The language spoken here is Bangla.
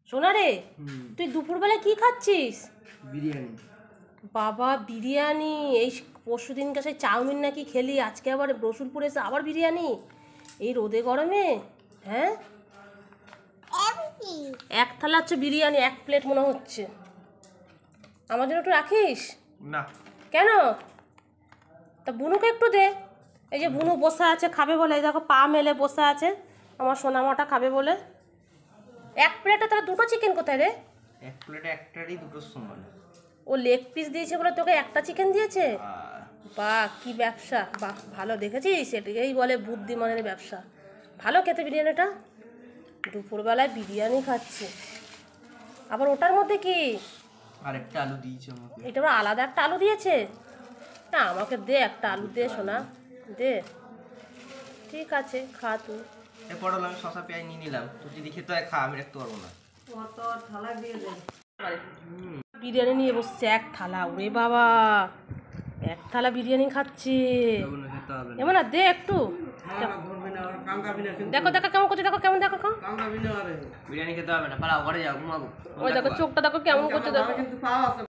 সোনা রে, তুই দুপুরবেলা কি খাচ্ছিস? বিরিয়ানি। বাবা বিরিয়ানি! এই পরশু দিনকে সেই চাউমিন নাকি খেলি, আজকে আবার রসুলপুরে এসে আবার বিরিয়ানি এই রোদে গরমে? হ্যাঁ, এক থালা হচ্ছে বিরিয়ানি, 1 প্লেট মনে হচ্ছে। আমার জন্য একটু রাখিস না। কেন? তা বুনুকে একটু দে। এই যে বুনু বসে আছে খাবে বলে, এই দেখো পা মেলে বসে আছে আমার সোনামাটা খাবে বলে। 1 প্লেটে তাহলে 2টো চিকেন কোথায় রে? 1 প্লেটে একটারই 2টো সমান। ও লেগ পিস দিয়েছে বলে তোকে একটা চিকেন দিয়েছে? বাহ, কি ব্যবসা! বাহ, ভালো দেখেছিস, এটাকেই বলে বুদ্ধিমানের ব্যবসা। ভালো খেতে বিরিয়ানিটা। দুপুরবেলায় বিরিয়ানি খাচ্ছে, আবার ওটার মধ্যে কি আরেকটা আলু দিয়েছে আমাকে। এটা আবার আলাদা একটা আলু দিয়েছে? না, আমাকে দে একটা আলু দে সোনা, দে। ঠিক আছে, খা তুই। এরপর আমি শসা পেঁয়াজ নিয়ে নিলাম, তুই যদি খেতে হয় খা, আমি রাখতে পারবো না। বিরিয়ানি নিয়ে বসছে 1 থালা। ওরে বাবা, 1 থালা বিরিয়ানি খাচ্ছে। এমন না, দে একটু। দেখো দেখো কেমন করছে, দেখো কেমন, দেখো বিরিয়ানি খেতে হবে না, পালাও ঘরে যাও, ঘুমাবো। ওই দেখো চোখটা দেখো কেমন করছে, দেখো।